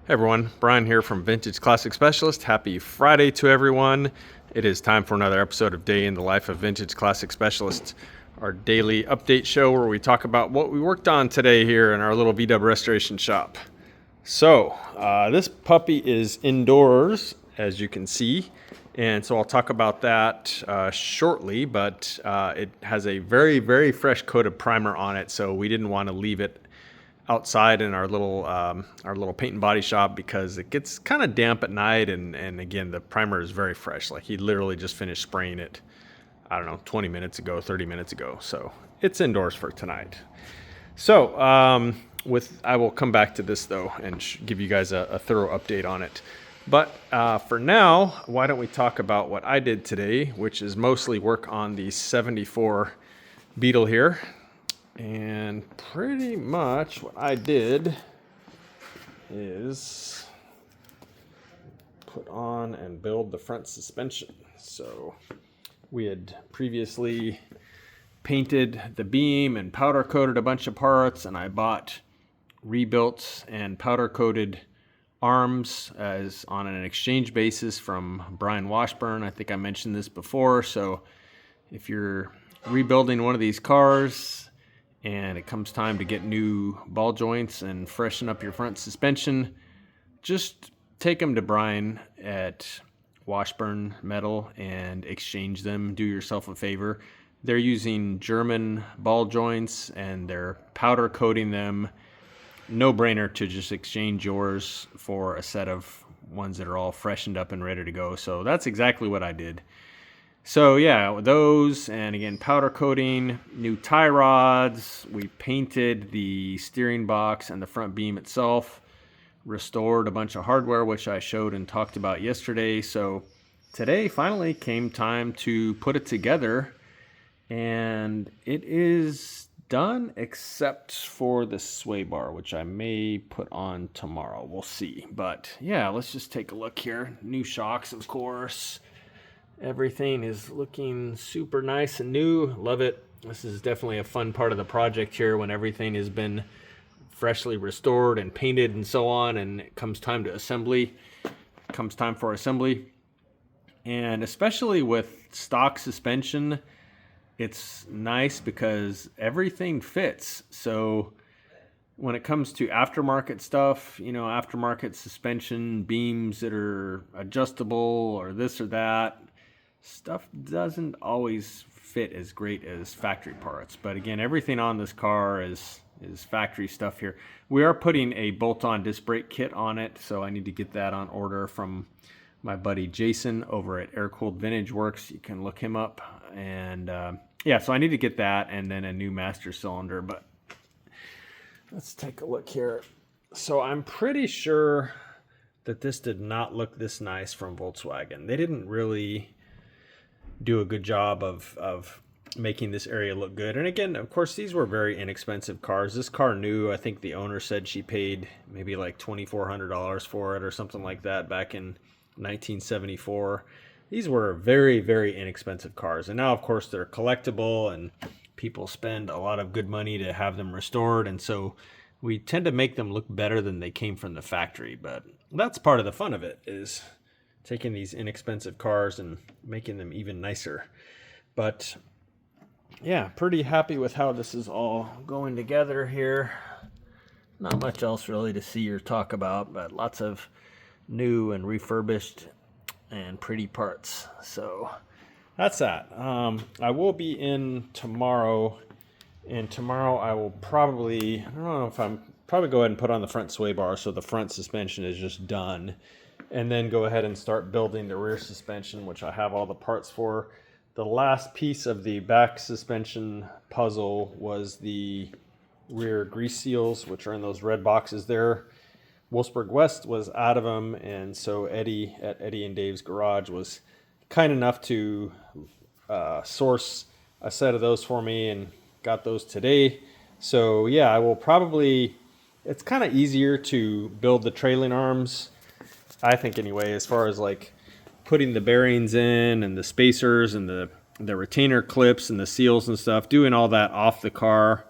Hey everyone, Brian here from Vintage Classic Specialist. Happy Friday to everyone. It is time for another episode of Day in the Life of Vintage Classic Specialist, our daily update show where we talk about what we worked on today here in our little VW restoration shop. So this puppy is indoors, as you can see, and so I'll talk about that shortly, but it has a very, very fresh coat of primer on it, so we didn't want to leave it outside in our little paint and body shop because it gets kind of damp at night, and again, the primer is very fresh. Like, he literally just finished spraying it, I don't know, 20 minutes ago, 30 minutes ago. So it's indoors for tonight. So I will come back to this though and give you guys a thorough update on it. But for now, why don't we talk about what I did today, which is mostly work on the 74 Beetle here. And pretty much what I did is put on and build the front suspension. So we had previously painted the beam and powder coated a bunch of parts, and I bought rebuilt and powder coated arms as on an exchange basis from Brian Washburn. I think I mentioned this before. So if you're rebuilding one of these cars and it comes time to get new ball joints and freshen up your front suspension, just take them to Brian at Washburn Metal and exchange them. Do yourself a favor. They're using German ball joints and they're powder coating them. No brainer to just exchange yours for a set of ones that are all freshened up and ready to go. So that's exactly what I did. So yeah, those, and again, powder coating, new tie rods. We painted the steering box and the front beam itself, restored a bunch of hardware, which I showed and talked about yesterday. So today finally came time to put it together, and it is done except for the sway bar, which I may put on tomorrow. We'll see. But yeah, let's just take a look here. New shocks, of course. Everything is looking super nice and new. Love it. This is definitely a fun part of the project here when everything has been freshly restored and painted and so on, and it comes time to assembly. It comes time for assembly. And especially with stock suspension, it's nice because everything fits. So when it comes to aftermarket stuff, you know, aftermarket suspension, beams that are adjustable or this or that, stuff doesn't always fit as great as factory parts. But again, everything on this car is factory stuff here. We are putting a bolt-on disc brake kit on it, so I need to get that on order from my buddy Jason over at Air Cooled Vintage Works. You can look him up. And yeah, so I need to get that and then a new master cylinder. But let's take a look here. So I'm pretty sure that this did not look this nice from Volkswagen. They didn't really do a good job of making this area look good. And again, of course, these were very inexpensive cars. This car new, I think the owner said she paid maybe like $2,400 for it or something like that back in 1974. These were very, very inexpensive cars. And now, of course, they're collectible and people spend a lot of good money to have them restored. And so we tend to make them look better than they came from the factory. But that's part of the fun of it, is taking these inexpensive cars and making them even nicer. But yeah, pretty happy with how this is all going together here. Not much else really to see or talk about, but lots of new and refurbished and pretty parts. So that's that. I will be in tomorrow, and tomorrow I will probably, I don't know if I'm probably go ahead and put on the front sway bar so the front suspension is just done, and then go ahead and start building the rear suspension, which I have all the parts for. The last piece of the back suspension puzzle was the rear grease seals, which are in those red boxes there. Wolfsburg West was out of them, and so Eddie at Eddie and Dave's Garage was kind enough to source a set of those for me, and got those today. So yeah, I will probably, it's kind of easier to build the trailing arms, I think anyway, as far as like putting the bearings in and the spacers and the retainer clips and the seals and stuff, doing all that off the car.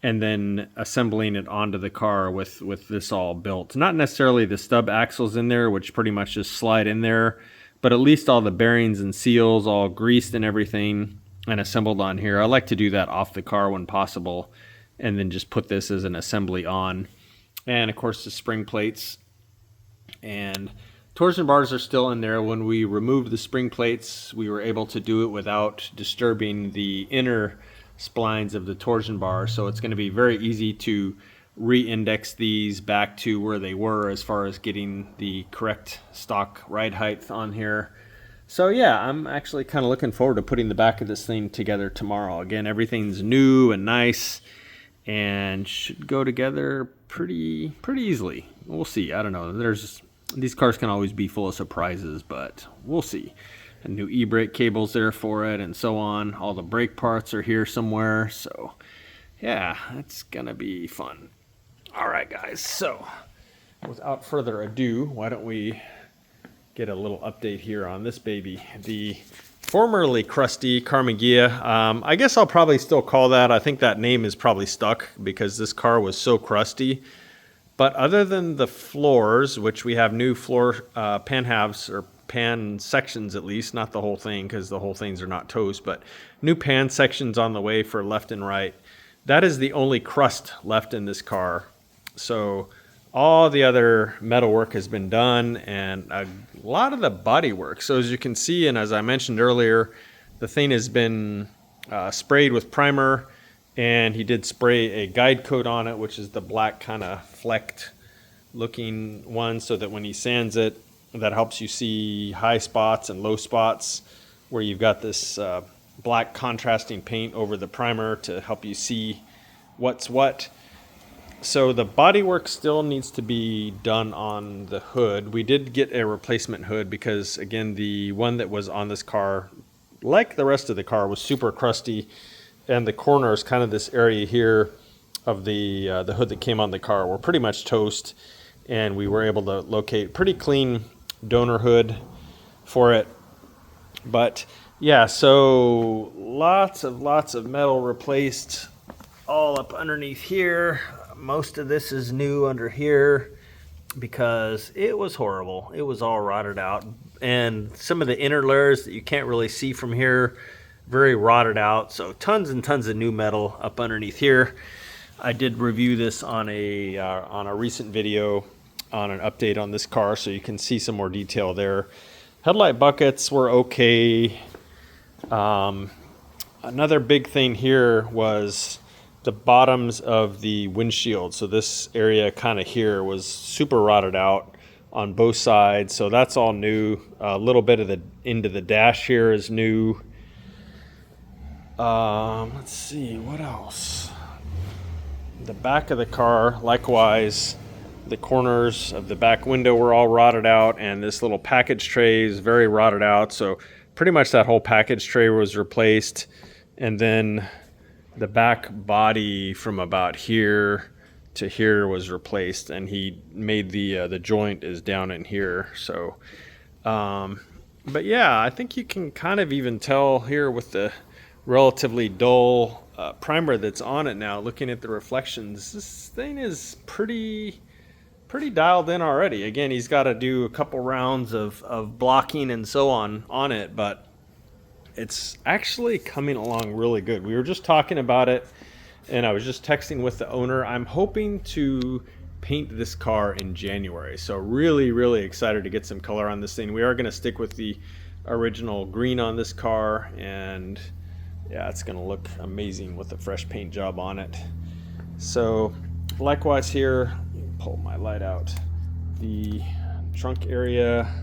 and then assembling it onto the car with this all built. Not necessarily the stub axles in there, which pretty much just slide in there, but at least all the bearings and seals all greased and everything and assembled on here. I like to do that off the car when possible, and then just put this as an assembly on. And of course the spring plates and torsion bars are still in there. When we removed the spring plates, we were able to do it without disturbing the inner splines of the torsion bar, so it's going to be very easy to re-index these back to where they were as far as getting the correct stock ride height on here. So yeah, I'm actually kind of looking forward to putting the back of this thing together tomorrow. Again, everything's new and nice and should go together pretty easily. We'll see. I don't know. These cars can always be full of surprises, but we'll see. A new e-brake cables there for it and so on. All the brake parts are here somewhere. So yeah, it's gonna be fun. All right, guys. So without further ado, why don't we get a little update here on this baby, the formerly Krusty Karmann Ghia. I guess I'll probably still call that. I think that name is probably stuck because this car was so crusty. But other than the floors, which we have new floor pan halves, or pan sections at least, not the whole thing because the whole things are not toast, but new pan sections on the way for left and right. That is the only crust left in this car. So all the other metal work has been done, and a lot of the body work. So as you can see, and as I mentioned earlier, the thing has been sprayed with primer, and he did spray a guide coat on it, which is the black kind of flecked looking one, so that when he sands it, that helps you see high spots and low spots where you've got this black contrasting paint over the primer to help you see what's what. So the bodywork still needs to be done on the hood. We did get a replacement hood because, again, the one that was on this car, like the rest of the car, was super crusty, and the corners, kind of this area here of the hood that came on the car, were pretty much toast, and we were able to locate pretty clean donor hood for it. But yeah, so lots of metal replaced all up underneath here. Most of this is new under here because it was horrible. It was all rotted out, and some of the inner layers that you can't really see from here, very rotted out. So tons and tons of new metal up underneath here. I did review this on a recent video on an update on this car, so you can see some more detail there. Headlight buckets were okay. Another big thing here was the bottoms of the windshield. So this area kind of here was super rotted out on both sides, so that's all new. A little bit of the into the dash here is new. Let's see, what else? The back of the car, likewise, the corners of the back window were all rotted out, and this little package tray is very rotted out. So pretty much that whole package tray was replaced, and then the back body from about here to here was replaced, and he made the joint is down in here. So, but yeah, I think you can kind of even tell here with the relatively dull primer that's on it now, looking at the reflections, this thing is pretty dialed in already. Again, he's got to do a couple rounds of blocking and so on it, but it's actually coming along really good. We were just talking about it, and I was just texting with the owner. I'm hoping to paint this car in January, so really excited to get some color on this thing. We are going to stick with the original green on this car, and yeah, it's going to look amazing with a fresh paint job on it. So likewise here, pull my light out, the trunk area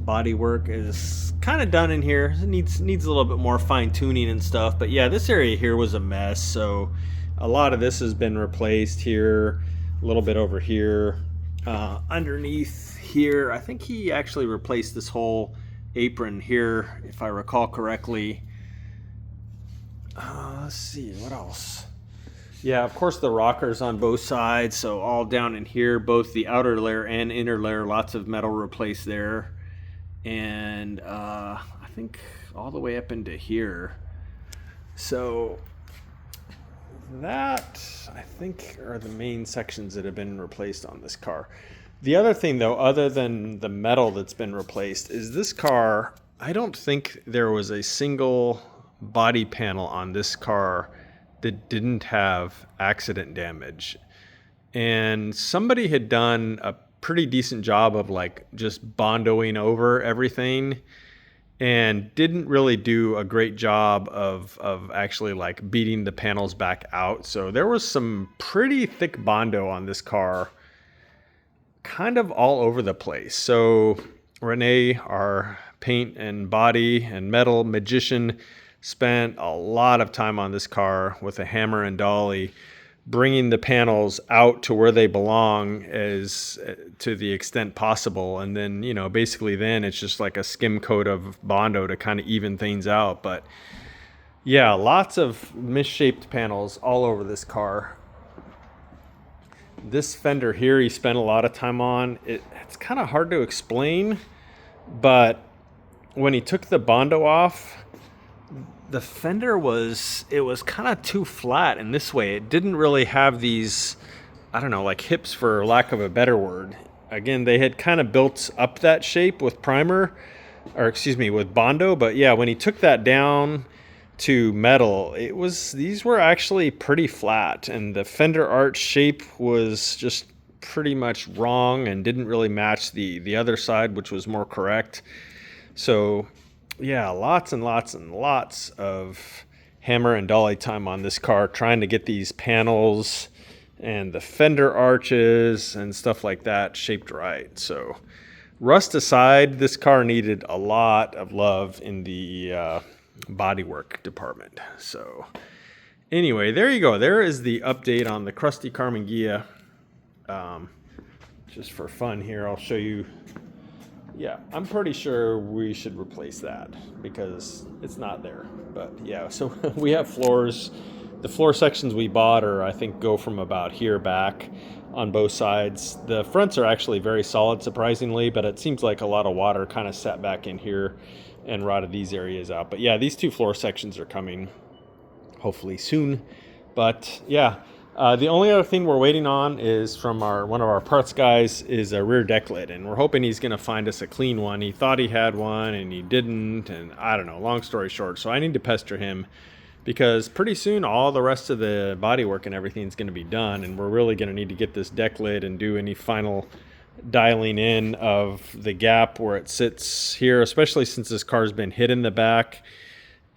body work is kind of done in here. It needs a little bit more fine tuning and stuff, but yeah, this area here was a mess, so a lot of this has been replaced here, a little bit over here, underneath here. I think he actually replaced this whole apron here, if I recall correctly. Let's see, what else? Yeah, of course the rockers on both sides, so all down in here, both the outer layer and inner layer, lots of metal replaced there. And I think all the way up into here. So that, I think, are the main sections that have been replaced on this car. The other thing, though, other than the metal that's been replaced, is this car, I don't think there was a single body panel on this car that didn't have accident damage. And somebody had done a pretty decent job of like just bondoing over everything and didn't really do a great job of actually like beating the panels back out. So there was some pretty thick Bondo on this car, kind of all over the place. So Rene, our paint and body and metal magician, spent a lot of time on this car with a hammer and dolly, bringing the panels out to where they belong as to the extent possible. And then, you know, basically then it's just like a skim coat of Bondo to kind of even things out. But yeah, lots of misshaped panels all over this car. This fender here, he spent a lot of time on. It's kind of hard to explain, but when he took the Bondo off, the fender was kind of too flat in this way. It didn't really have these, I don't know, like hips for lack of a better word. Again, they had kind of built up that shape with primer, or excuse me, with Bondo. But yeah, when he took that down to metal, these were actually pretty flat, and the fender arch shape was just pretty much wrong and didn't really match the other side, which was more correct. So yeah, lots and lots and lots of hammer and dolly time on this car trying to get these panels and the fender arches and stuff like that shaped right. So rust aside, this car needed a lot of love in the bodywork department. So anyway, there you go. There is the update on the Krusty Karmann Ghia. Just for fun here, I'll show you. Yeah, I'm pretty sure we should replace that because it's not there. But yeah, so we have floors. The floor sections we bought are, I think, go from about here back on both sides. The fronts are actually very solid, surprisingly, but it seems like a lot of water kind of sat back in here and rotted these areas out. But yeah, these two floor sections are coming hopefully soon. But yeah, the only other thing we're waiting on is from one of our parts guys is a rear deck lid, and we're hoping he's going to find us a clean one. He thought he had one and he didn't, and I don't know, long story short. So I need to pester him because pretty soon all the rest of the bodywork and everything is going to be done, and we're really going to need to get this deck lid and do any final dialing in of the gap where it sits here, especially since this car's been hit in the back.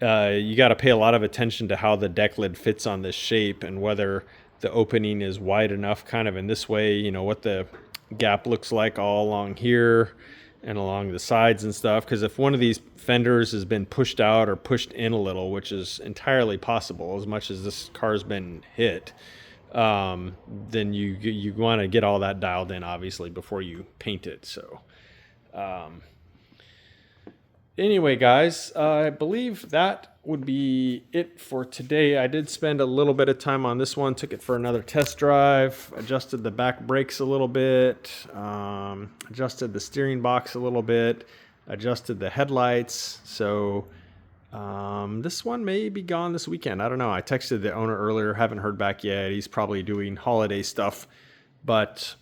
You got to pay a lot of attention to how the deck lid fits on this shape and whether the opening is wide enough kind of in this way, you know, what the gap looks like all along here and along the sides and stuff. Because if one of these fenders has been pushed out or pushed in a little, which is entirely possible as much as this car's been hit, then you want to get all that dialed in, obviously, before you paint it. So anyway, guys, I believe that would be it for today. I did spend a little bit of time on this one, took it for another test drive, adjusted the back brakes a little bit, adjusted the steering box a little bit, adjusted the headlights. So this one may be gone this weekend. I don't know. I texted the owner earlier, haven't heard back yet. He's probably doing holiday stuff, but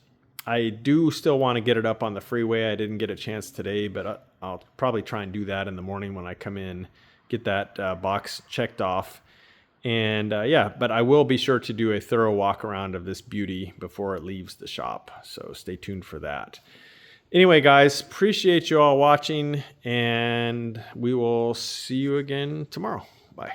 I do still want to get it up on the freeway. I didn't get a chance today, but I'll probably try and do that in the morning when I come in, get that box checked off. And yeah, but I will be sure to do a thorough walk around of this beauty before it leaves the shop. So stay tuned for that. Anyway, guys, appreciate you all watching, and we will see you again tomorrow. Bye.